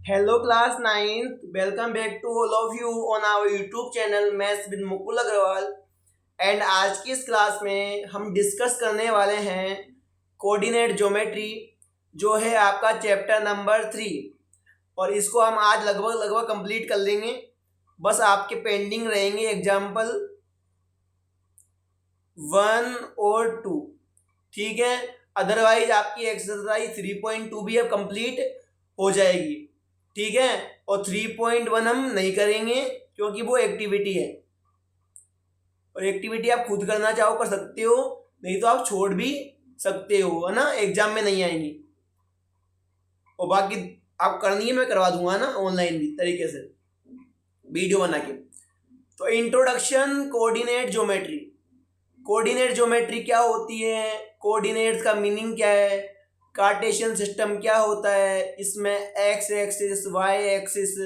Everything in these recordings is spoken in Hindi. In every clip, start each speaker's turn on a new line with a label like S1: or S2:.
S1: Hello class 9th, welcome back to all of you on our YouTube channel Maths with Mukul Agarwal. And आज की इस क्लास में हम डिस्कस करने वाले हैं कोऑर्डिनेट ज्योमेट्री, जो है आपका चैप्टर नंबर 3। और इसको हम आज लगभग लगभग कंप्लीट कर लेंगे। बस आपके पेंडिंग रहेंगे एग्जाम्पल 1 और 2, ठीक है। अदरवाइज आपकी एक्सरसाइज 3.2 भी अब कंप्लीट हो जाएगी, ठीक है। और 3.1 हम नहीं करेंगे क्योंकि वो एक्टिविटी है, और एक्टिविटी आप खुद करना चाहो कर सकते हो, नहीं तो आप छोड़ भी सकते हो, है ना, एग्जाम में नहीं आएंगी। और बाकी आप करनी है, मैं करवा दूंगा ना ऑनलाइन भी तरीके से वीडियो बना के। तो introduction coordinate geometry. Coordinate geometry क्या होती है, कोऑर्डिनेट्स का मीनिंग क्या है, कार्टेशियन सिस्टम क्या होता है, इसमें X axis, Y axis,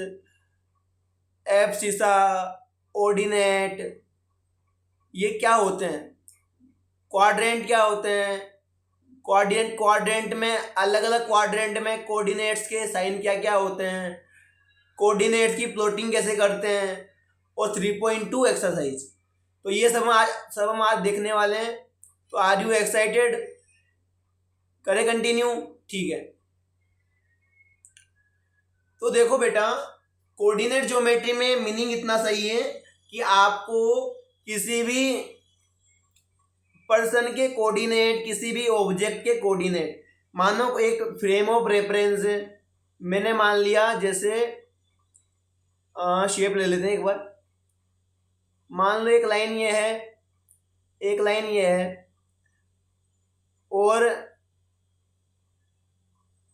S1: abscissa, ordinate, ये क्या होते हैं। क्वाड्रेंट क्या होते हैं, क्वाड्रेंट में अलग अलग क्वाड्रेंट में कोऑर्डिनेट्स के साइन क्या क्या होते हैं, कोऑर्डिनेट्स की प्लॉटिंग कैसे करते हैं, और 3.2 एक्सरसाइज। तो ये सब हम आज देखने वाले हैं। तो आर यू एक्साइटेड? करें कंटिन्यू, ठीक है। तो देखो बेटा, कोऑर्डिनेट ज्योमेट्री में मीनिंग इतना सही है कि आपको किसी भी पर्सन के कोऑर्डिनेट, किसी भी ऑब्जेक्ट के कोऑर्डिनेट, मानो एक फ्रेम ऑफ रेफरेंस है, मैंने मान लिया, जैसे शेप ले लेते हैं एक बार। मान लो एक लाइन ये है, एक लाइन ये है, और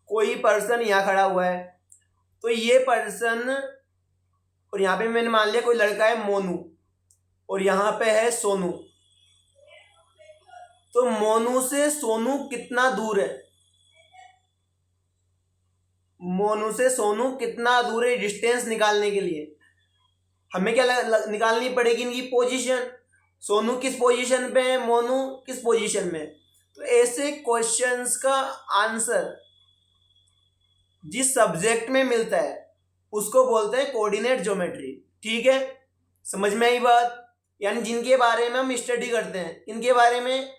S1: कोई पर्सन यहाँ खड़ा हुआ है। तो ये पर्सन, और यहाँ पे मैंने मान लिया कोई लड़का है मोनू, और यहाँ पे है सोनू। तो मोनू से सोनू कितना दूर है, मोनू से सोनू कितना दूर है, डिस्टेंस निकालने के लिए हमें क्या निकालनी पड़ेगी, इनकी पोजीशन। सोनू किस पोजीशन पे है, मोनू किस पोजीशन में है। तो ऐसे क्वेश्चंस का आंसर जिस सब्जेक्ट में मिलता है उसको बोलते हैं कोऑर्डिनेट ज्योमेट्री, ठीक है। समझ में आई बात? यानी जिनके बारे में हम स्टडी करते हैं, इनके बारे में,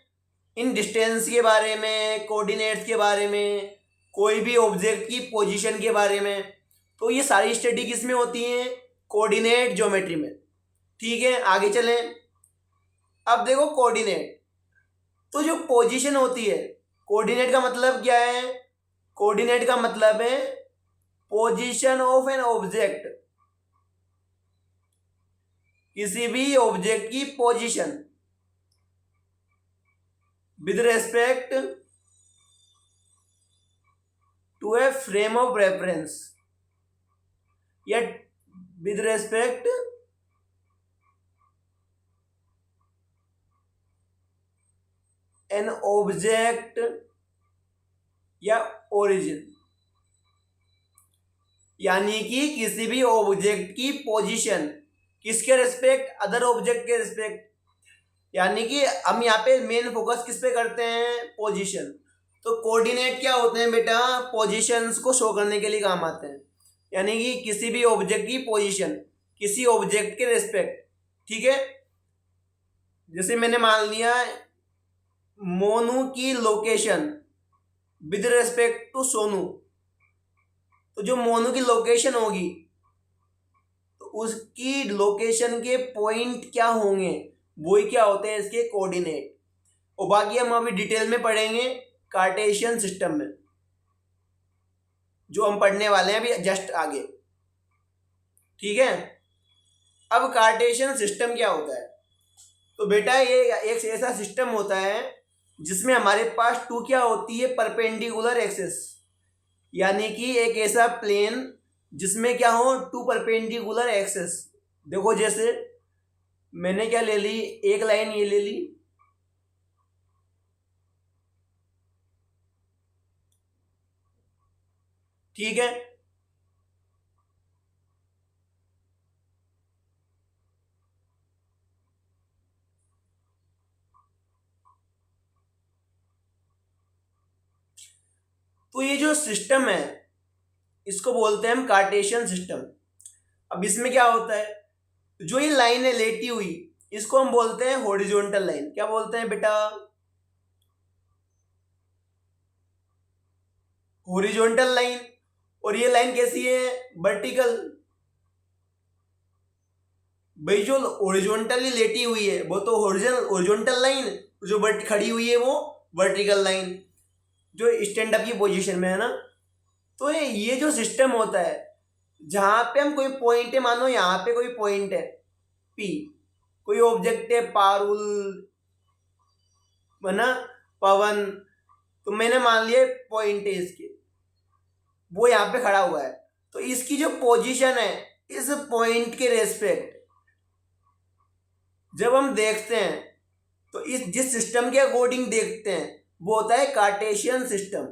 S1: इन डिस्टेंस के बारे में, कोऑर्डिनेट्स के बारे में, कोई भी ऑब्जेक्ट की पोजीशन के बारे में, तो ये सारी स्टडी किस में होती है, कोऑर्डिनेट ज्योमेट्री में, ठीक है। आगे चलें। अब देखो कोऑर्डिनेट, तो जो पोजीशन होती है, कोऑर्डिनेट का मतलब क्या है, कोऑर्डिनेट का मतलब है पोजीशन ऑफ एन ऑब्जेक्ट, किसी भी ऑब्जेक्ट की position with respect to a frame of reference, या विद रेस्पेक्ट एन ऑब्जेक्ट या ओरिजिन, यानी कि किसी भी ऑब्जेक्ट की पोजीशन किसके रेस्पेक्ट, अदर ऑब्जेक्ट के रेस्पेक्ट। यानी कि हम यहाँ पे मेन फोकस किस पे करते हैं, पोजीशन। तो कोऑर्डिनेट क्या होते हैं बेटा, पोजीशंस को शो करने के लिए काम आते हैं। यानी कि किसी भी ऑब्जेक्ट की पोजीशन किसी ऑब्जेक्ट के रेस्पेक्ट, ठीक है। जैसे मैंने मान लिया मोनू की location with respect to Sonu, तो जो मोनू की लोकेशन होगी तो उसकी लोकेशन के पॉइंट क्या होंगे, वही क्या होते हैं इसके कोऑर्डिनेट। और बाकी हम अभी डिटेल में पढ़ेंगे कार्टेशियन सिस्टम में, जो हम पढ़ने वाले हैं अभी जस्ट आगे, ठीक है। अब कार्टेशियन सिस्टम क्या होता है, तो बेटा ये एक ऐसा सिस्टम होता है जिसमें हमारे पास टू क्या होती है, परपेंडिकुलर एक्सिस, यानी कि एक ऐसा प्लेन जिसमें क्या हो, टू परपेंडिकुलर एक्सिस। देखो जैसे मैंने क्या ले ली, एक लाइन ये ले ली, ठीक है। तो ये जो सिस्टम है, इसको बोलते हैं हम कार्टेशियन सिस्टम। अब इसमें क्या होता है, जो ये लाइन है लेटी हुई, इसको हम बोलते हैं हॉरिजॉन्टल लाइन। क्या बोलते हैं बेटा? Horizontal line. और ये लाइन कैसी है? वर्टिकल। भाई जो हॉरिजॉन्टली लेटी हुई है वो तो हॉरिजॉन्टल लाइन, जो खड़ी हुई है वो वर्टिकल लाइन, जो स्टैंड अप की पोजीशन में है ना। तो ये जो सिस्टम होता है, जहां पे हम कोई पॉइंट है, मानो यहाँ पे कोई पॉइंट है पी, कोई ऑब्जेक्ट है पारुल, है ना, पवन, तो मैंने मान लिया पॉइंट है इसके, वो यहाँ पे खड़ा हुआ है। तो इसकी जो पोजीशन है इस पॉइंट के रेस्पेक्ट जब हम देखते हैं, तो इस जिस सिस्टम के अकॉर्डिंग देखते हैं वो होता है कार्टेशियन सिस्टम।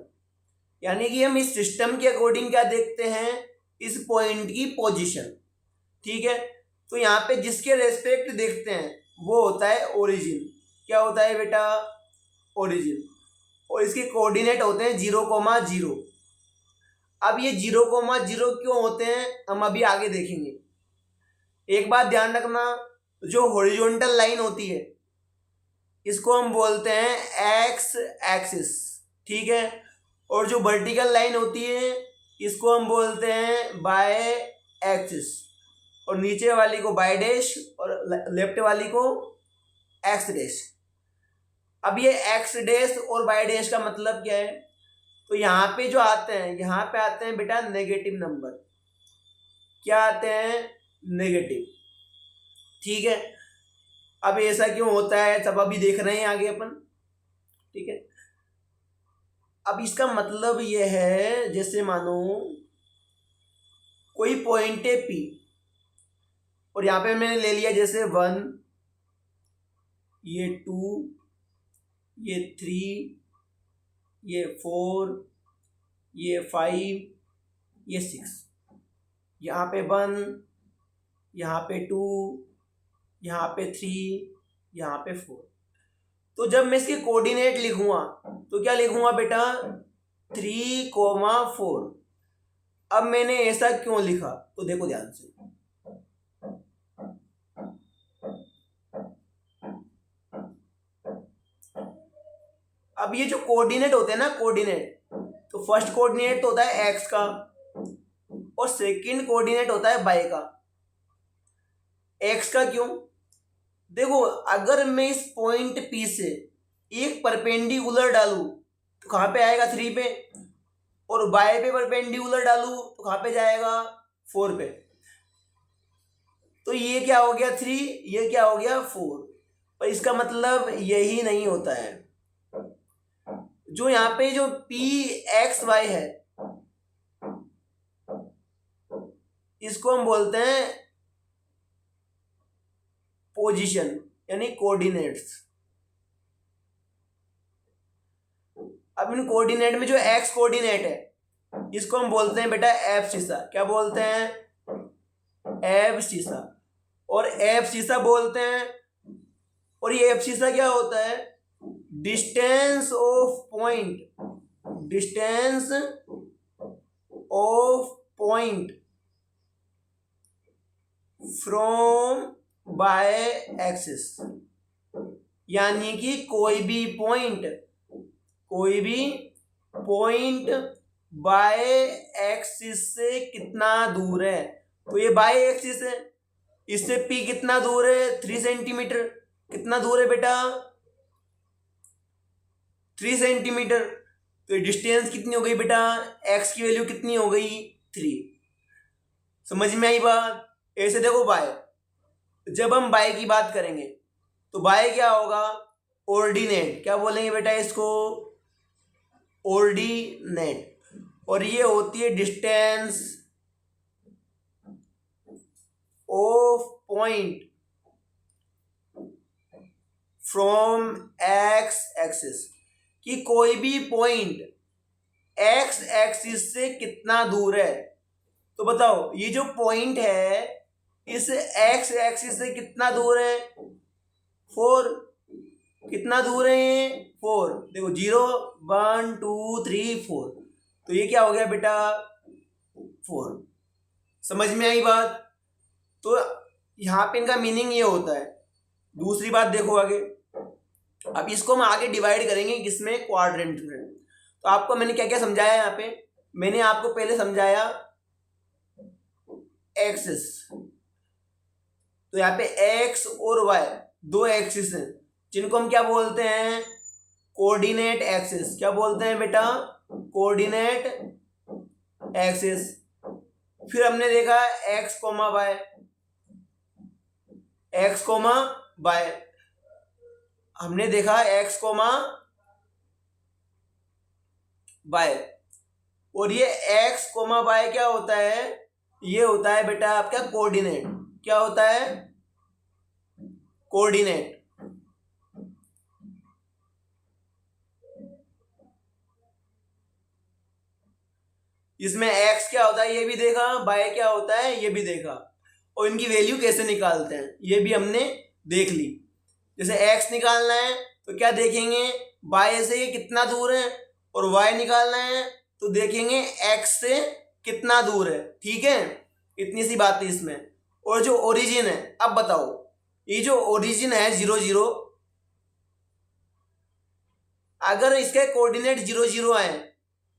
S1: यानी कि हम इस सिस्टम के अकॉर्डिंग क्या देखते हैं? इस पॉइंट की पोजीशन। ठीक है, तो यहाँ पे जिसके रेस्पेक्ट देखते हैं वो होता है ओरिजिन। क्या होता है बेटा? ओरिजिन। और इसके कोऑर्डिनेट होते हैं 0,0। अब ये 0,0 क्यों होते हैं हम अभी आगे देखेंगे। एक बात ध्यान रखना, जो हॉरिजॉन्टल लाइन होती है इसको हम बोलते हैं एक्स एक्सिस। ठीक है, और जो वर्टिकल लाइन होती है इसको हम बोलते हैं बाय एक्सिस, और नीचे वाली को बाय डैश और लेफ्ट वाली को एक्स डैश। अब ये एक्स डैश और बाय डैश का मतलब क्या है? तो यहाँ पे जो आते हैं, यहाँ पे आते हैं बेटा नेगेटिव नंबर। क्या आते हैं? नेगेटिव। ठीक है, अब ऐसा क्यों होता है सब अभी देख रहे हैं आगे अपन। ठीक है, अब इसका मतलब ये है, जैसे मानो कोई पॉइंट है पी, और यहाँ पे मैंने ले लिया जैसे 1, ये 2, ये 3, ये 4, ये 5, ये 6। यहाँ पे 1, यहाँ पे 2, यहाँ पे 3, यहाँ पे 4। तो जब मैं इसके कोऑर्डिनेट लिखूंगा तो क्या लिखूंगा बेटा? 3,4। अब मैंने ऐसा क्यों लिखा तो देखो ध्यान से। अब ये जो कोऑर्डिनेट होते हैं ना, कोऑर्डिनेट, तो फर्स्ट कोऑर्डिनेट तो होता है एक्स का और सेकंड कोऑर्डिनेट होता है वाई का। एक्स का क्यों? देखो, अगर मैं इस पॉइंट पी से एक परपेंडिकुलर डालू तो कहाँ पे आएगा? 3 पे, और बाय पे परपेंडिकुलर डालू तो कहाँ पे जाएगा? 4 पे। तो ये क्या हो गया? 3, ये क्या हो गया? 4। पर इसका मतलब यही नहीं होता है। जो यहाँ पे जो पी एक्स वाई है इसको हम बोलते हैं पोजीशन, यानी कोऑर्डिनेट्स। अब इन कोऑर्डिनेट में जो एक्स कोऑर्डिनेट है इसको हम बोलते हैं बेटा एब्सिसा। क्या बोलते हैं? एब्सिसा। और एब्सिसा बोलते हैं, और ये एब्सिसा क्या होता है? Distance of point, distance of point from by Axis. यानी कि कोई भी पॉइंट बाय एक्सिस से कितना दूर है। तो ये बाय एक्सिस है, इससे पी कितना दूर है? 3 सेंटीमीटर। कितना दूर है बेटा? 3 सेंटीमीटर। तो डिस्टेंस कितनी हो गई बेटा? एक्स की वैल्यू कितनी हो गई? 3। समझ में आई बात? ऐसे देखो बाय, जब हम बाय की बात करेंगे तो बाय क्या होगा? ऑर्डिनेट। क्या बोलेंगे बेटा इसको? ऑर्डिनेट। और ये होती है distance of point from x axis, कि कोई भी पॉइंट एक्स एक्सिस से कितना दूर है। तो बताओ, ये जो पॉइंट है इस एक्स एक्सिस से कितना दूर है? 4। कितना दूर है ये? 4। देखो 0, 1, 2, 3, 4। तो ये क्या हो गया बेटा? 4। समझ में आई बात? तो यहाँ पे इनका मीनिंग ये होता है। दूसरी बात देखो आगे, अब इसको हम आगे डिवाइड करेंगे किसमें, क्वाड्रेंट में। तो आपको मैंने क्या क्या समझाया यहाँ पे, मैंने आपको पहले समझाया एक्सिस। तो यहाँ पे एक्स और वाई दो एक्सिस हैं जिनको हम क्या बोलते हैं, कोऑर्डिनेट एक्सिस। क्या बोलते हैं बेटा, कोऑर्डिनेट एक्सिस। फिर हमने देखा X comma Y, X comma Y हमने देखा एक्स कोमा वाई। और ये एक्स कोमा वाई क्या होता है, ये होता है बेटा आपका कोऑर्डिनेट। क्या होता है, कोऑर्डिनेट। इसमें एक्स क्या होता है ये भी देखा, वाई क्या होता है ये भी देखा, और इनकी वैल्यू कैसे निकालते हैं ये भी हमने देख ली। जैसे एक्स निकालना है तो क्या देखेंगे, वाई से ये कितना दूर है, और वाई निकालना है तो देखेंगे एक्स से कितना दूर है। ठीक है, इतनी सी बात है इसमें। और जो ओरिजिन है, अब बताओ ये जो ओरिजिन है 0 0, अगर इसके कोऑर्डिनेट 0 0 आए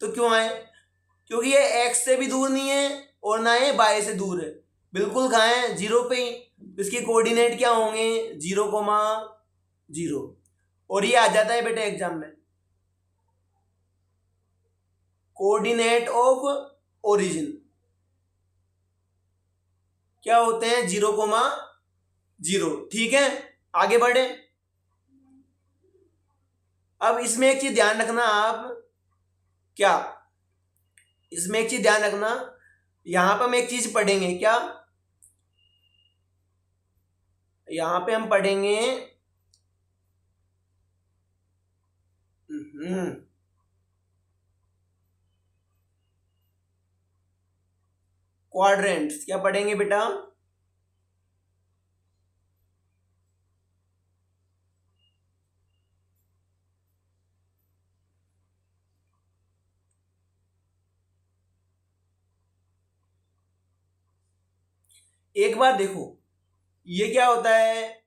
S1: तो क्यों आए, क्योंकि ये एक्स से भी दूर नहीं है और ना ये वाई से दूर है, बिल्कुल कहाँ है, 0 पे ही। इसके कोऑर्डिनेट क्या होंगे, 0,0। और ये आ जाता है बेटा एग्जाम में, कोऑर्डिनेट ऑफ ओरिजिन क्या होते हैं, 0,0। ठीक है, आगे बढ़े। अब इसमें एक चीज ध्यान रखना आप, क्या, इसमें एक चीज ध्यान रखना, यहां पर हम एक चीज पढ़ेंगे, क्या, यहां पे हम पढ़ेंगे क्वाड्रेंट्स। क्या पढ़ेंगे बेटा, एक बार देखो ये क्या होता है,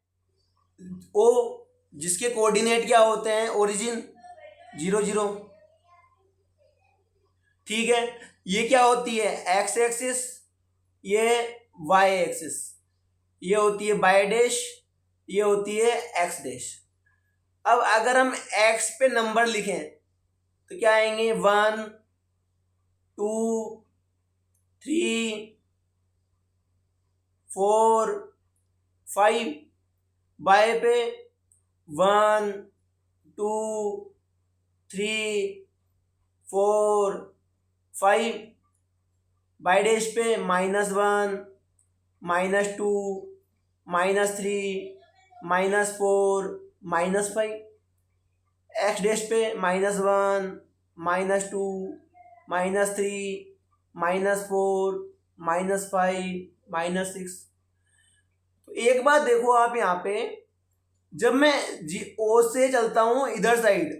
S1: ओ जिसके कोऑर्डिनेट क्या होते हैं, ओरिजिन 0 0। ठीक है, ये क्या होती है, एक्स एक्सिस, ये वाई एक्सिस, ये होती है वाई डैश, ये होती है एक्स डैश। अब अगर हम एक्स पे नंबर लिखें तो क्या आएंगे, 1 2 3 4 5। वाई पे 1 2 3 4 5। वाई डैश पे -1 -2 -3 -4 -5। एक्स डैश पे -1 -2 -3 -4 -5 -6। तो एक बात देखो आप यहाँ पे, जब मैं ओ से चलता हूँ इधर साइड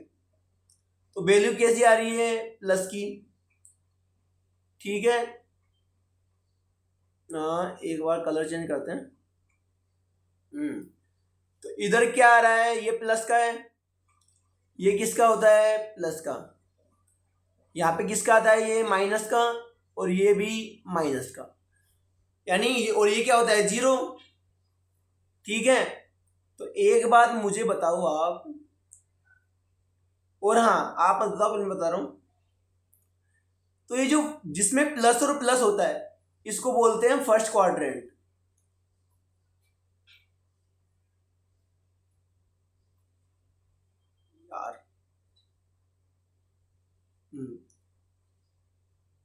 S1: तो वैल्यू कैसी आ रही है, प्लस की। ठीक है, एक बार कलर चेंज करते हैं। तो इधर क्या आ रहा है, ये प्लस का है, ये किसका होता है, प्लस का। यहाँ पे किसका आता है, ये माइनस का, और ये भी माइनस का, यानी और ये क्या होता है, 0। ठीक है, तो एक बात मुझे बताओ आप, और हाँ आप बताओ, मैं बता रहा हूं, तो ये जो जिसमें प्लस और प्लस होता है इसको बोलते हैं फर्स्ट क्वाड्रेंट। यार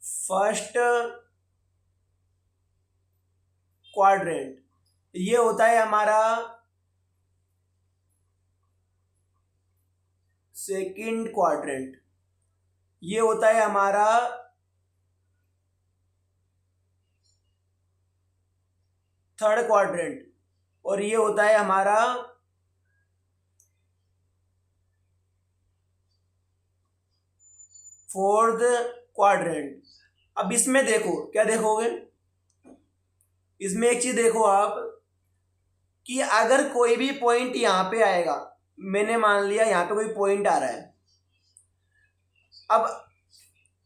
S1: फर्स्ट क्वाड्रेंट ये होता है हमारा सेकंड क्वाड्रेंट, ये होता है हमारा थर्ड क्वाड्रेंट, और ये होता है हमारा फोर्थ क्वाड्रेंट। अब इसमें देखो, क्या देखोगे, इसमें एक चीज देखो आप कि अगर कोई भी पॉइंट यहाँ पे आएगा, मैंने मान लिया यहाँ पे कोई पॉइंट आ रहा है, अब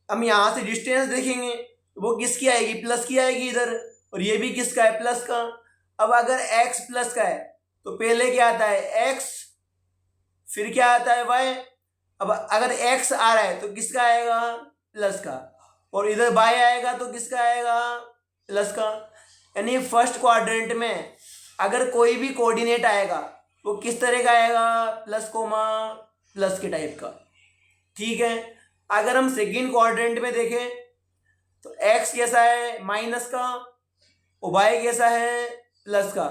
S1: हम यहाँ से डिस्टेंस देखेंगे, वो किसकी आएगी, प्लस की आएगी इधर, और ये भी किसका है, प्लस का। अब अगर x प्लस का है तो पहले क्या आता है, x, फिर क्या आता है, y। अब अगर x आ रहा है तो किसका आएगा, प्लस का, और इधर y आएगा तो किसका आएगा, प्लस का। यानी फर्स्ट क्वाड्रेंट में अगर कोई भी कोऑर्डिनेट आएगा वो किस तरह का आएगा, प्लस कोमा प्लस के टाइप का। ठीक है, अगर हम सेकंड क्वाड्रेंट में देखें तो x कैसा है, माइनस का, और y कैसा है, प्लस का।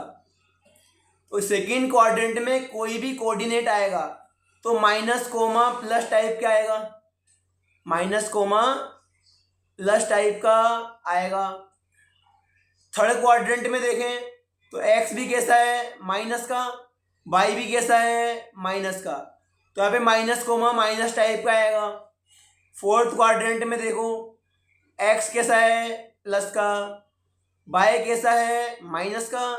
S1: तो सेकंड क्वाड्रेंट में कोई भी कोऑर्डिनेट आएगा तो माइनस कोमा प्लस टाइप का आएगा, माइनस कोमा प्लस टाइप का आएगा। थर्ड क्वाड्रेंट में देखें तो x भी कैसा है, माइनस का, y भी कैसा है, माइनस का, तो यहाँ पे माइनस कोमा माइनस टाइप का आएगा। फोर्थ क्वाड्रेंट में देखो, x कैसा है, प्लस का, y कैसा है, माइनस का,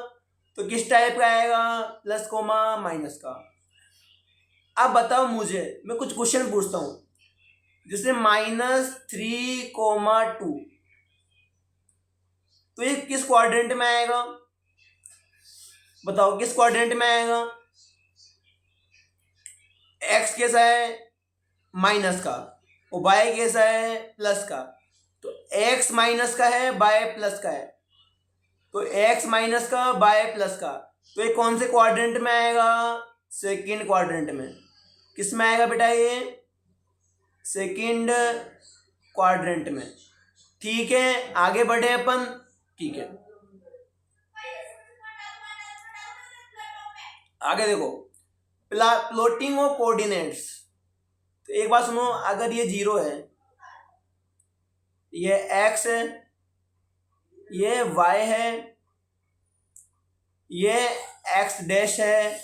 S1: तो किस टाइप का आएगा, प्लस कोमा माइनस का। अब बताओ मुझे, मैं कुछ क्वेश्चन पूछता हूँ, जैसे -3,2, तो ये किस क्वाड्रेंट में आएगा, बताओ किस क्वाड्रेंट में आएगा। x कैसा है, माइनस का, और y कैसा है, प्लस का, तो x माइनस का है, y प्लस का है, तो x माइनस का, y प्लस का, तो ये कौन से क्वाड्रेंट में आएगा, सेकंड क्वाड्रेंट में। किस में आएगा बेटा, ये सेकंड क्वाड्रेंट में। ठीक है, आगे बढ़े अपन। ठीक है, आगे देखो, प्लॉटिंग ऑफ कोऑर्डिनेट्स। तो एक बात सुनो, अगर ये 0 है, ये x है, ये y है, ये x डैश है,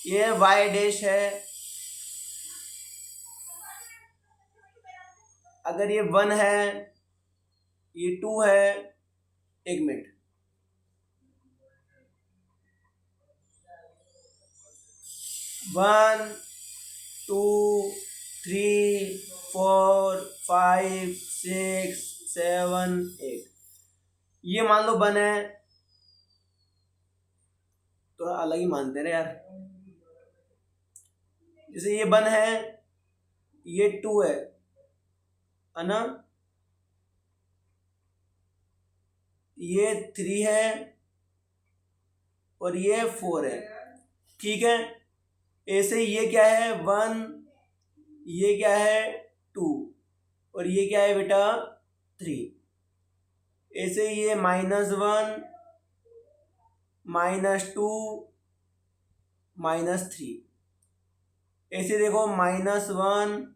S1: ये y डैश है, अगर ये 1 है, ये 2 है, एक मिनट, वन 2 3 4 5 6 7 8, ये मान लो 1 है, थोड़ा अलग ही मानते रहे यार। जैसे ये 1 है, ये 2 है ना, ये 3 है, और ये 4 है। ठीक है, ऐसे ये क्या है, 1, ये क्या है, 2, और ये क्या है बेटा, 3। ऐसे ये -1, -2, -3, ऐसे देखो -1,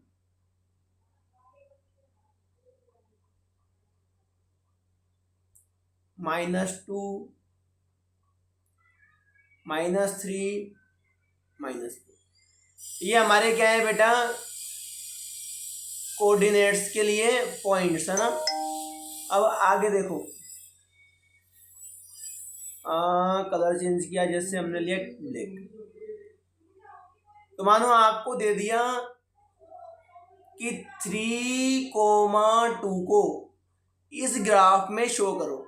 S1: -2, -3, -4। ये हमारे क्या है बेटा, कोऑर्डिनेट्स के लिए पॉइंट्स है ना। अब आगे देखो, कलर चेंज किया, जैसे हमने लिया ब्लैक। तो मानो आपको दे दिया कि 3,2 को इस ग्राफ में शो करो।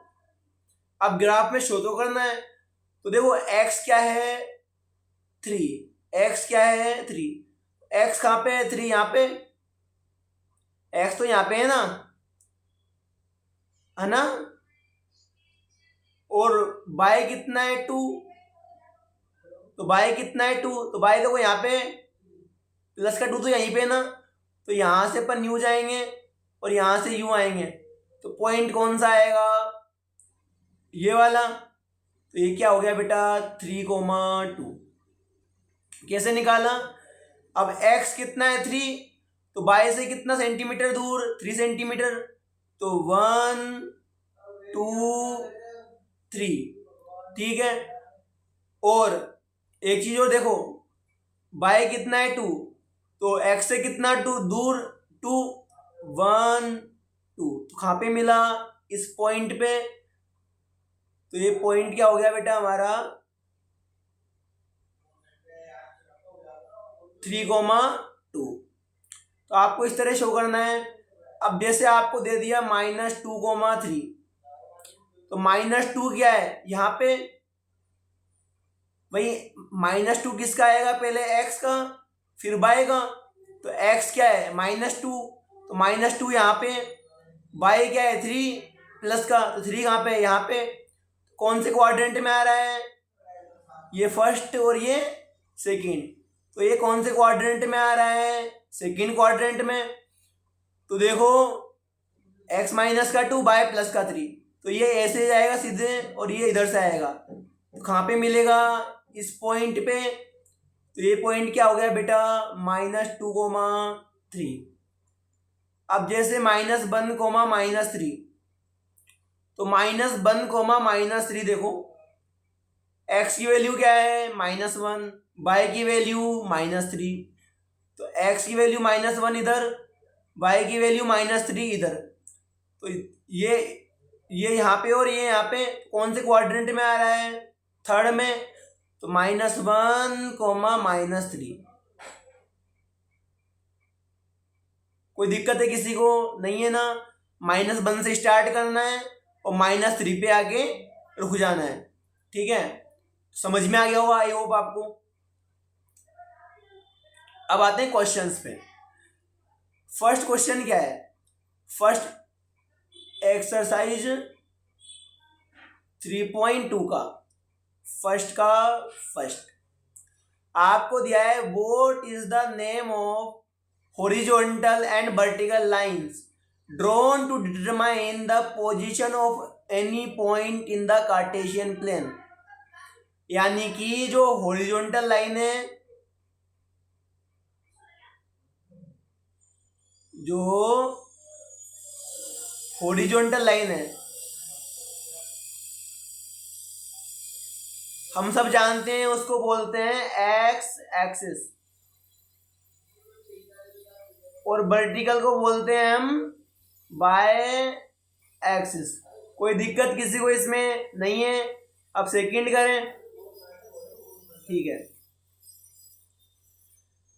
S1: अब ग्राफ में शो तो करना है, तो देखो x क्या है, 3, x क्या है, 3, x कहाँ पे है, 3 यहाँ पे, x तो यहाँ पे है ना, और y कितना है, 2, तो y कितना है, 2, तो y देखो यहाँ पे प्लस का 2 तो यहीं पे ना, तो यहाँ से अपन यूँ जाएंगे और यहाँ से यूँ आएंगे, तो पॉइंट कौन सा आएगा, ये वाला। तो ये क्या हो गया बेटा, 3,2। कैसे निकाला, अब x कितना है, 3, तो y से कितना सेंटीमीटर दूर, 3 सेंटीमीटर, तो 1 2 3। ठीक है, और एक चीज और देखो, y कितना है, 2, तो x से कितना 2 दूर, 2 1 2। तो कहाँ पे मिला? इस पॉइंट पे। तो ये पॉइंट क्या हो गया बेटा हमारा 3,2। तो आपको इस तरह शो करना है। अब जैसे आपको दे दिया -2,3, तो -2 क्या है यहाँ पे? भाई -2 किसका आएगा? पहले x का फिर y का। तो x क्या है? -2, तो -2 यहाँ पे। y क्या है? 3 प्लस का, तो 3 कहाँ पे? यहाँ पे। कौन से क्वाड्रेंट में आ रहा है? ये फर्स्ट और ये सेकंड। तो ये कौन से क्वाड्रेंट में आ रहा है? सेकंड क्वाड्रेंट में। तो देखो x माइनस का 2 y प्लस का 3, तो ये ऐसे जाएगा सीधे और ये इधर से आएगा। तो कहाँ पे मिलेगा? इस पॉइंट पे। तो ये पॉइंट क्या हो गया बेटा -2,3। अब जैसे -1, -3, तो -1, देखो x की वैल्यू क्या है? -1, y की वैल्यू -3। तो x की वैल्यू -1 इधर, y की वैल्यू -3 इधर। तो ये यहाँ पे और ये यहाँ पे कौन से क्वाड्रेंट में आ रहा है? थर्ड में। तो -1, -3। कोई दिक्कत है किसी को? नहीं है ना। -1 से स्टार्ट करना है और -3 पे आके रुक जाना है। ठीक है, समझ में आ गया होगा आई होप आपको। अब आते हैं क्वेश्चंस पे। फर्स्ट क्वेश्चन क्या है? फर्स्ट एक्सरसाइज 3.2 का फर्स्ट आपको दिया है what is the name of horizontal and vertical lines drawn to determine the position of any point in the Cartesian plane. यानी कि जो हॉरिजॉन्टल लाइन है, जो हॉरिजॉन्टल लाइन है, हम सब जानते हैं उसको बोलते हैं एक्स एक्सिस, और वर्टिकल को बोलते हैं हम वाई एक्सिस। कोई दिक्कत किसी को इसमें नहीं है? अब सेकंड करें। ठीक है,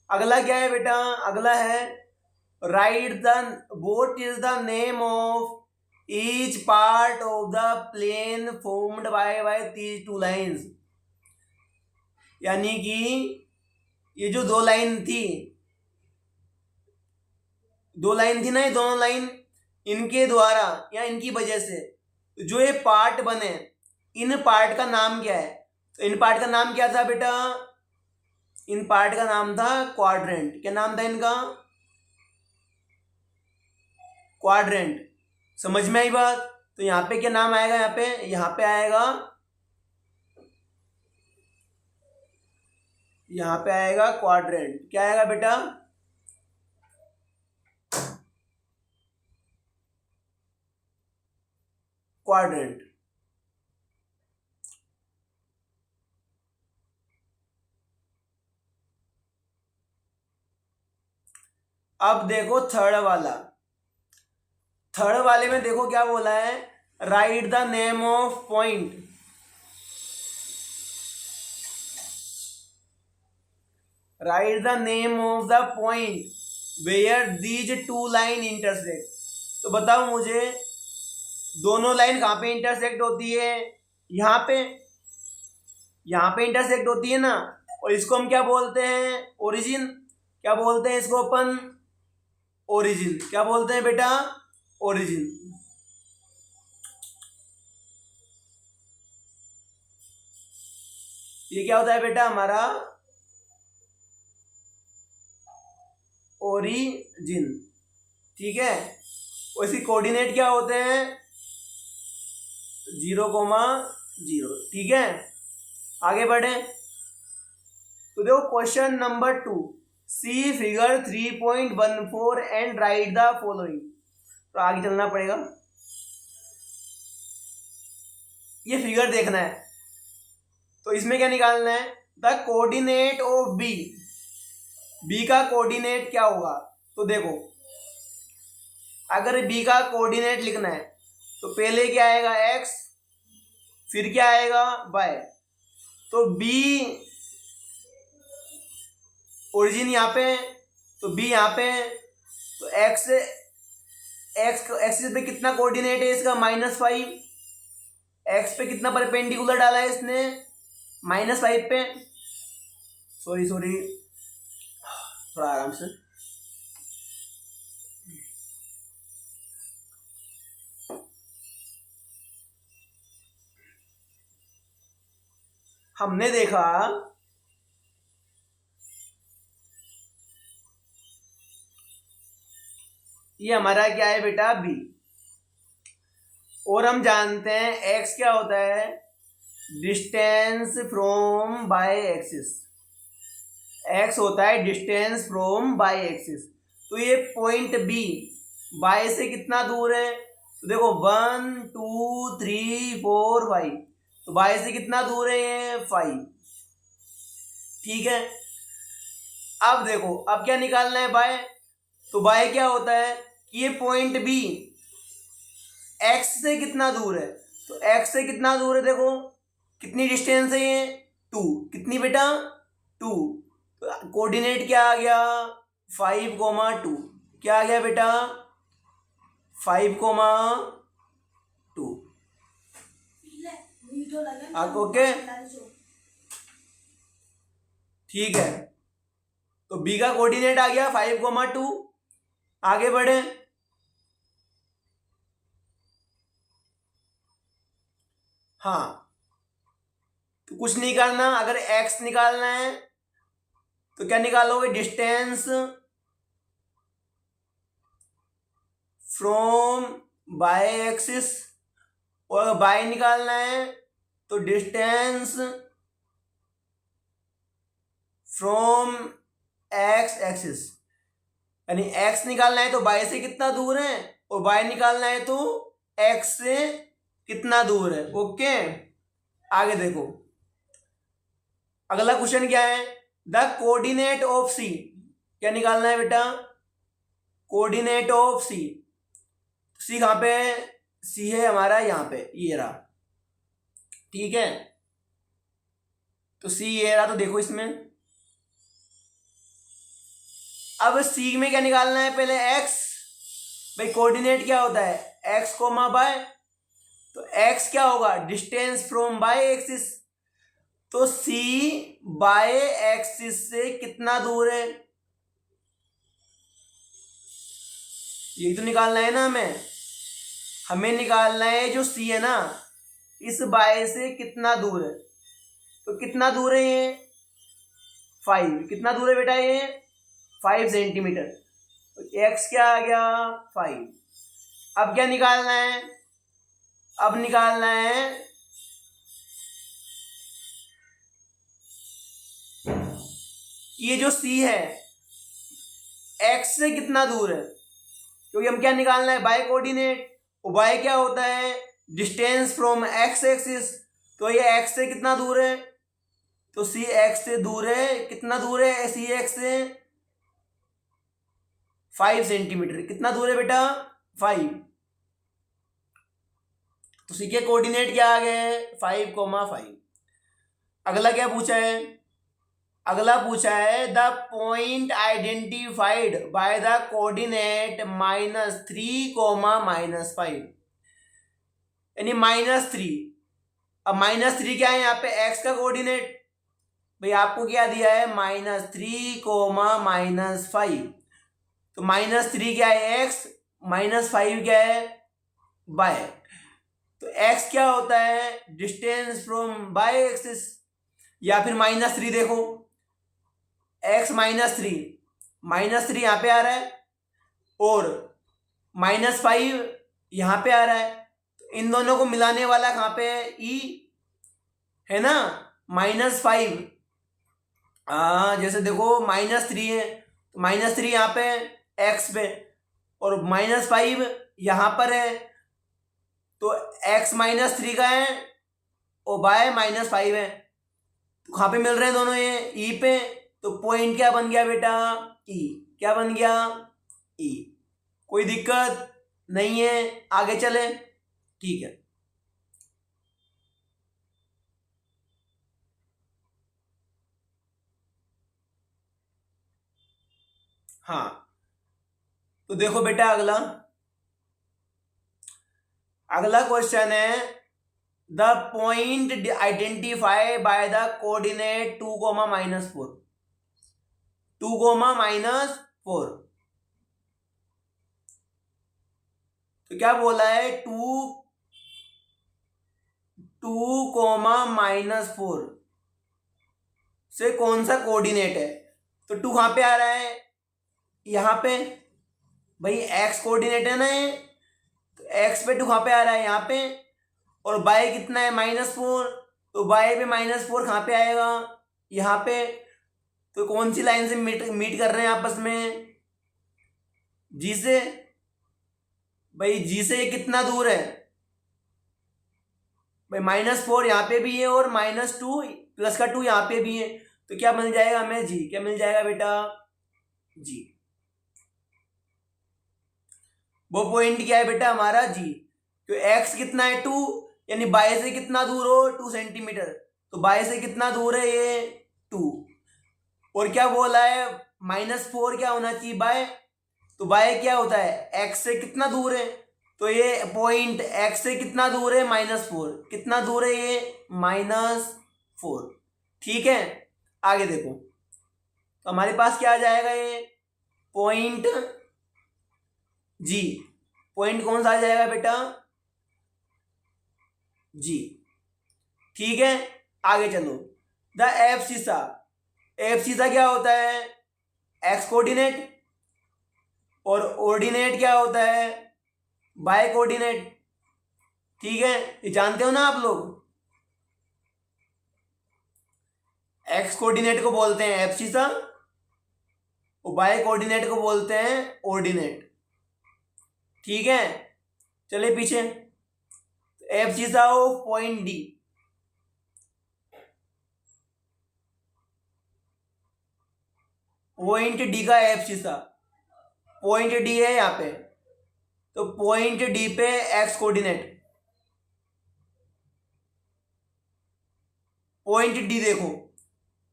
S1: अगला क्या है बेटा? अगला है write the what is the name of each part of the plane formed by these two lines. यानी कि ये जो दो लाइन थी ना, ये दोनों लाइन, इनके द्वारा या इनकी वजह से जो ये पार्ट बने, इन पार्ट का नाम क्या है? तो इन पार्ट का नाम क्या था बेटा? इन पार्ट का नाम था क्वाड्रेंट। क्या नाम था इनका? क्वाड्रेंट। समझ में आई बात? तो यहाँ पे क्या नाम आएगा? यहाँ पे आएगा क्वाड्रेंट। क्या आएगा बेटा? क्वाड्रेंट। अब देखो थर्ड वाले में देखो क्या बोला है? Write the name of point. Write the name of the point where these two line intersect. तो बताओ मुझे, दोनों लाइन कहाँ पे इंटरसेक्ट होती है? यहाँ पे इंटरसेक्ट होती है ना। और इसको हम क्या बोलते हैं? ओरिजिन। क्या बोलते हैं इसको अपन? ओरिजिन। क्या बोलते हैं बेटा? ओरिजिन। ये क्या होता है बेटा हमारा? ओरिजिन। ठीक है, और इसकी कोऑर्डिनेट क्या होते हैं? 0,0। ठीक है, आगे बढ़े। तो देखो question number 2, see figure 3.14 and write the following. तो आगे चलना पड़ेगा, ये फिगर देखना है। तो इसमें क्या निकालना है? द कोऑर्डिनेट ऑफ बी का कोऑर्डिनेट क्या होगा? तो देखो अगर बी का कोऑर्डिनेट लिखना है तो पहले क्या आएगा एक्स, फिर क्या आएगा वाई। तो बी ओरिजिन यहाँ पे है, तो बी यहाँ पे है, तो एक्स एक्सिस पे कितना कोऑर्डिनेट है इसका -5, एक्स पे कितना परपेंडिकुलर डाला है इसने -5 पे। सॉरी थोड़ा आराम से। हमने देखा ये हमारा क्या है बेटा बी, और हम जानते हैं एक्स क्या होता है distance from by Axis, x होता है डिस्टेंस फ्रॉम बाय एक्सिस। तो ये पॉइंट बी बाय से कितना दूर है, तो देखो 1 2 3 4 5, तो बाय से कितना दूर है ये 5, ठीक है। अब देखो अब क्या निकालना है बाय, तो बाय क्या होता है कि ये पॉइंट बी एक्स से कितना दूर है, तो एक्स से कितना दूर है, देखो कितनी डिस्टेंस है ये 2, कितनी बेटा 2, तो कोऑर्डिनेट क्या आ गया 5,2, क्या आ गया बेटा 5,2। ओके ठीक है, तो बी का कोऑर्डिनेट आ गया 5,2। आगे बढ़े, हाँ तो कुछ नहीं करना, अगर एक्स निकालना है तो क्या निकालोगे डिस्टेंस फ्रॉम बाय एक्सिस, और बाय निकालना है तो डिस्टेंस फ्रॉम एक्स एक्सिस, यानी एक्स निकालना है तो बाय से कितना दूर है, और बाय निकालना है तो एक्स से कितना दूर है। ओके आगे देखो अगला क्वेश्चन क्या है, द कोऑर्डिनेट ऑफ सी, क्या निकालना है बेटा कोऑर्डिनेट ऑफ सी, सी कहां पे है, सी है हमारा यहाँ पे ये रहा, ठीक है। तो सी ये रहा, तो देखो इसमें अब सी में क्या निकालना है, पहले एक्स, भाई कोऑर्डिनेट क्या होता है एक्स कोमा बाय, तो एक्स क्या होगा डिस्टेंस फ्रॉम बाय एक्सिस, तो सी बाय एक्सिस से कितना दूर है, यही तो निकालना है ना हमें निकालना है जो सी है ना इस बाय से कितना दूर है, तो कितना दूर है ये 5, कितना दूर है बेटा ये 5 सेंटीमीटर, तो एक्स क्या आ गया 5। अब क्या निकालना है, अब निकालना है ये जो सी है एक्स से कितना दूर है, क्योंकि हम क्या निकालना है बाय कोऑर्डिनेट, और बाय क्या होता है डिस्टेंस फ्रॉम एक्स एक्सिस, तो ये एक्स से कितना दूर है, तो सी एक्स से दूर है, कितना दूर है सी एक्स से 5 सेंटीमीटर, कितना दूर है बेटा 5, तो सी के कोऑर्डिनेट क्या आ गए 5,5। अगला क्या पूछा है, अगला पूछा है the point identified by the coordinate -3, -5, यानी -3। अब -3 क्या है यहाँ पे एक्स का कोऑर्डिनेट, भाई आपको क्या दिया है -3, -5, तो -3 क्या है एक्स, -5 क्या है बाय, तो एक्स क्या होता है डिस्टेंस फ्रॉम बाय एक्सिस, या फिर -3 देखो एक्स -3 यहाँ पे आ रहा है और -5 यहाँ पे आ रहा है, तो इन दोनों को मिलाने वाला कहाँ पे है ई है ना -5, जैसे देखो -3 है तो -3 यहाँ पे एक्स पे, और -5 यहाँ पर है, तो x -3 का है और बाय -5 है, तो कहाँ पे मिल रहे हैं दोनों ये ई पे, तो पॉइंट क्या बन गया बेटा ई, क्या बन गया ई। कोई दिक्कत नहीं है, आगे चले, ठीक है। हाँ, तो देखो बेटा अगला, अगला क्वेश्चन है the point identify by the coordinate 2, -4, 2, -4। तो क्या बोला है, 2, 2, -4 से कौन सा कोऑर्डिनेट है। तो 2 कहाँ पे आ रहा है, यहाँ पे, भाई एक्स कोऑर्डिनेट है ना ये, तो एक्स पे 2 कहाँ पे आ रहा है, यहाँ पे। और बाय कितना है, -4, तो बाय पे -4 कहाँ पे आएगा, यहाँ पे। तो कौन सी लाइन से मीट कर रहे हैं आपस में, जी से। भाई जी से ये कितना दूर है, भाई -4 यहाँ पे भी है और -2 +2 यहाँ पे भी है। तो क्या मिल जाएगा हमें, जी। क्या मिल जाएगा बेटा, जी। वो पॉइंट क्या है बेटा हमारा, जी। तो एक्स कितना है, 2, यानी बाय से कितना दूर हो, 2 सेंटीमीटर। तो बाय से कितना दूर है ये, 2। और क्या बोला है, -4 क्या होना चाहिए, बाय। तो बाय क्या होता है, एक्स से कितना दूर है। तो ये पॉइंट एक्स से कितना दूर है, -4। कितना दूर है ये, -4। ठीक है, आगे देखो, तो हमारे पास क्या आ जाएगा ये पॉइंट, जी। पॉइंट कौन सा आ जाएगा बेटा, जी। ठीक है, आगे चलो, द एफ सीसा। एफ सीसा क्या होता है, एक्स कोऑर्डिनेट, और ऑर्डिनेट क्या होता है, बाय कोऑर्डिनेट। ठीक है, ये जानते हो ना आप लोग। एक्स कोऑर्डिनेट को बोलते हैं एब्सिसा, और बाय कोऑर्डिनेट को बोलते हैं ऑर्डिनेट। ठीक है, चलिए पीछे, abscissa of point D. Point D का एब्सिसा, पॉइंट डी है यहाँ पे, तो पॉइंट डी पे एक्स कोऑर्डिनेट, पॉइंट डी देखो,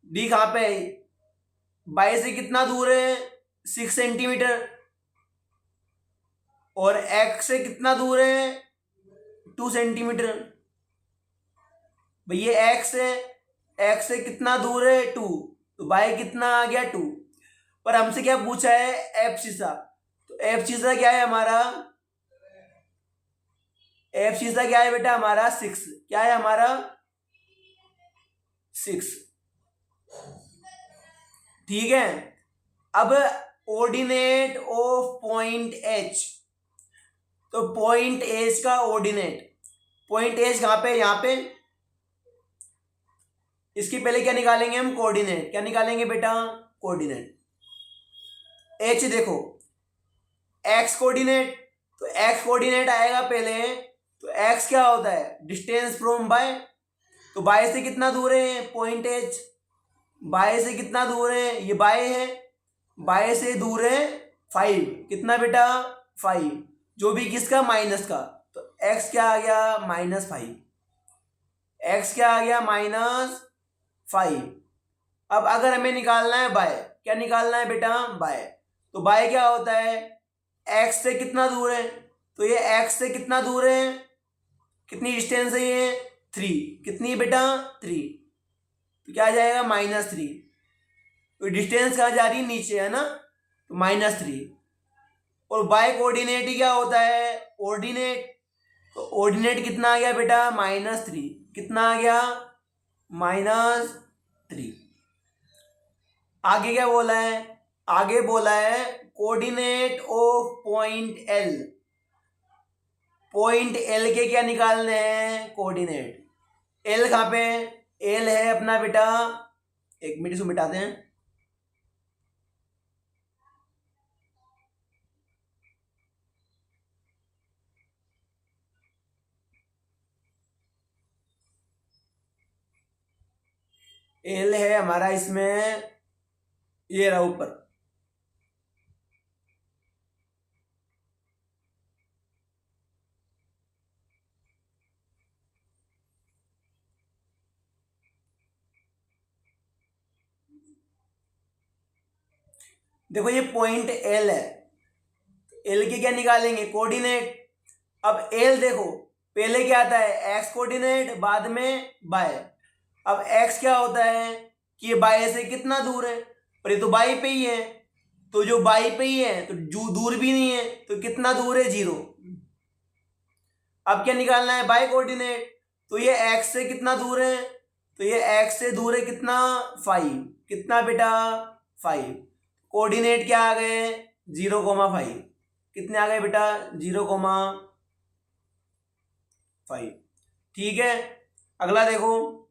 S1: डी कहाँ पे है, बाई से कितना दूर है, 6 सेंटीमीटर। और एक्स से कितना दूर है, 2 सेंटीमीटर। भाई ये एक्स है, एक्स से कितना दूर है, 2। तो बाई कितना आ गया, 2। पर हमसे क्या पूछा है, एफ सीसा। तो एफ सीसा क्या है हमारा, एफ सीसा क्या है बेटा हमारा, 6। क्या है हमारा, 6। ठीक है, अब ऑर्डिनेट ऑफ पॉइंट एच। तो पॉइंट एच का ऑर्डिनेट, पॉइंट एच कहां पे, यहां पे। इसकी पहले क्या निकालेंगे हम, कोऑर्डिनेट। क्या निकालेंगे बेटा, कोऑर्डिनेट। एच देखो, एक्स कोऑर्डिनेट, तो एक्स कोऑर्डिनेट आएगा पहले। तो एक्स क्या होता है, डिस्टेंस फ्रॉम बाय। तो बाय से कितना दूर है पॉइंट एच, बाय से कितना दूर है, ये बाय है, बाय से दूर है 5। कितना बेटा, 5, जो भी किसका, माइनस का। तो एक्स क्या आ गया, -5। एक्स क्या आ गया, -5। अब अगर हमें निकालना है बाय, क्या निकालना है बेटा, बाय। तो बाय क्या होता है, एक्स से कितना दूर है। तो ये एक्स से कितना दूर है, कितनी डिस्टेंस है ये, 3। कितनी बेटा, 3। तो क्या आ जाएगा, -3। तो डिस्टेंस कहाँ जा रही है, नीचे है ना, तो -3। और बाय कोऑर्डिनेट क्या होता है, ऑर्डिनेट। तो ऑर्डिनेट कितना आ गया बेटा, -3। कितना आ गया, -3। आगे क्या बोला है, आगे बोला है coordinate of point L. Point L के क्या निकालने हैं, कोऑर्डिनेट। एल कहाँ पे, एल है अपना बेटा, एक मिनट इसको मिटाते हैं। एल है हमारा इसमें, ये रहा ऊपर। देखो ये पॉइंट एल है, एल के क्या निकालेंगे, कोऑर्डिनेट। अब एल देखो पहले क्या आता है, एक्स कोऑर्डिनेट, बाद में बाय। अब एक्स क्या होता है कि ये बाय से कितना दूर है, पर ये तो बाई पे ही है, तो जो बाई पे ही है तो जो दूर भी नहीं है, तो कितना दूर है, 0। अब क्या निकालना है, बाय कोऑर्डिनेट, तो ये एक्स से कितना दूर है, तो ये एक्स से दूर है कितना, 5। कितना बेटा, 5। कोऑर्डिनेट क्या आ गए, 0,5। कितने आ गए बेटा, 0,5। ठीक है, अगला देखो,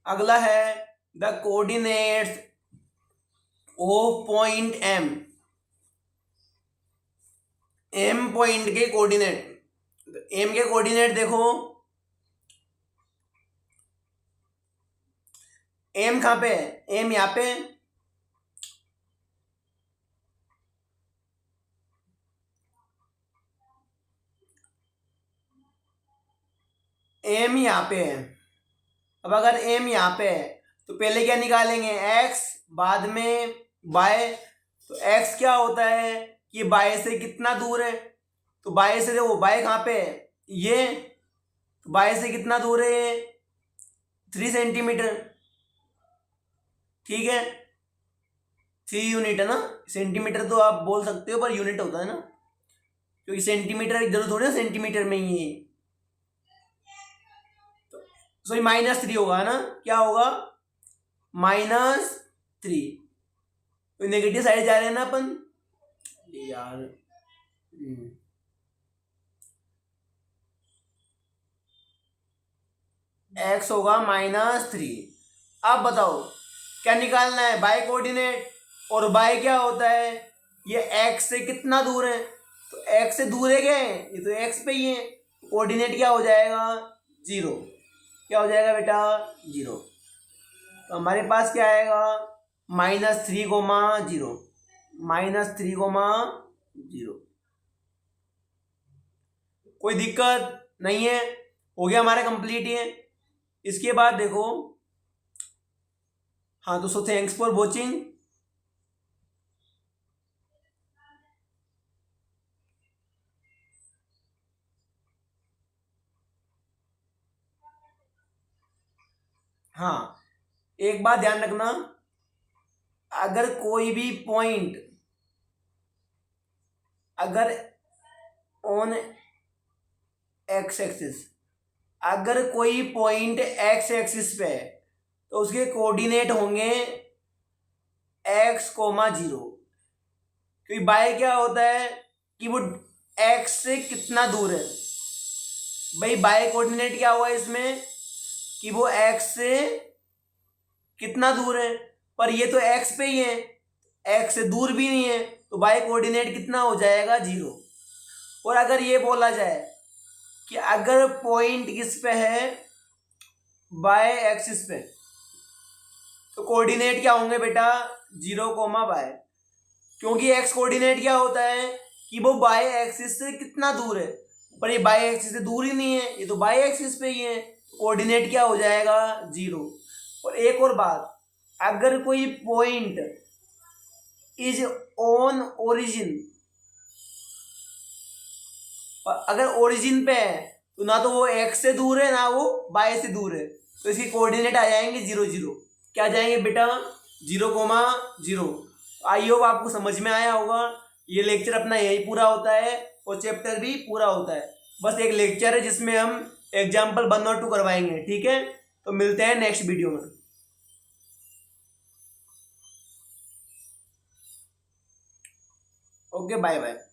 S1: अगला है the coordinates of point M. M point के कोऑर्डिनेट, एम के कोऑर्डिनेट देखो, एम कहाँ पे है, एम यहाँ पे, एम यहाँ पे है। अब अगर एम यहाँ पे है तो पहले क्या निकालेंगे, एक्स, बाद में बाय। तो एक्स क्या होता है कि बाय से कितना दूर है, तो बाय से देखो, बाय कहाँ पे है, ये, तो बाय से कितना दूर है, 3 सेंटीमीटर। ठीक है, 3 यूनिट है ना, सेंटीमीटर तो आप बोल सकते हो पर यूनिट होता है ना, क्योंकि सेंटीमीटर इधर थोड़ी ना, सेंटीमीटर में ही है। सो -3 होगा ना, क्या होगा, -3। तो नेगेटिव साइड जा रहे हैं ना अपन यार। एक्स होगा -3। अब बताओ क्या निकालना है, बाय कोऑर्डिनेट, और बाय क्या होता है, ये एक्स से कितना दूर है, तो एक्स से दूर है क्या है, ये तो एक्स पे ही है, कोऑर्डिनेट क्या हो जाएगा, 0। क्या हो जाएगा बेटा, 0। तो हमारे पास क्या आएगा, -3,0, -3,0। कोई दिक्कत नहीं है, हो गया हमारा कंप्लीट ये। इसके बाद देखो, हाँ दोस्तों, थैंक्स फॉर वॉचिंग। हाँ, एक बात ध्यान रखना, अगर कोई भी पॉइंट, अगर ऑन एक्स एक्सिस, अगर कोई पॉइंट एक्स एक्सिस पे है तो उसके कोऑर्डिनेट होंगे x,0, क्योंकि बाय क्या होता है कि वो एक्स से कितना दूर है। भाई बाय कोऑर्डिनेट क्या हुआ इसमें कि वो एक्स से कितना दूर है, पर ये तो एक्स पे ही है, एक्स से दूर भी नहीं है, तो बाय कोऑर्डिनेट कितना हो जाएगा, 0। और अगर ये बोला जाए कि अगर पॉइंट किस पे है, बाय एक्सिस पे, तो कोऑर्डिनेट क्या होंगे बेटा, 0,y। क्योंकि एक्स कोऑर्डिनेट क्या होता है कि वो बाय एक्सिस से कितना दूर है, पर ये बाय एक्सिस से दूर ही नहीं है, ये तो बाय एक्सिस पे ही है, कोऑर्डिनेट क्या हो जाएगा, 0। और एक और बात, अगर कोई पॉइंट इज ऑन ओरिजिन, अगर ओरिजिन पे है तो ना तो वो एक्स से दूर है ना वो बाय से दूर है, तो इसके कोऑर्डिनेट आ जाएंगे 0, 0। क्या जाएंगे बेटा, 0,0। आई होप आपको समझ में आया होगा। ये लेक्चर अपना यही पूरा होता है और चैप्टर भी पूरा होता है। बस एक लेक्चर है जिसमें हम एग्जाम्पल 1 और 2 करवाएंगे। ठीक है, तो मिलते हैं नेक्स्ट वीडियो में। Okay, bye bye.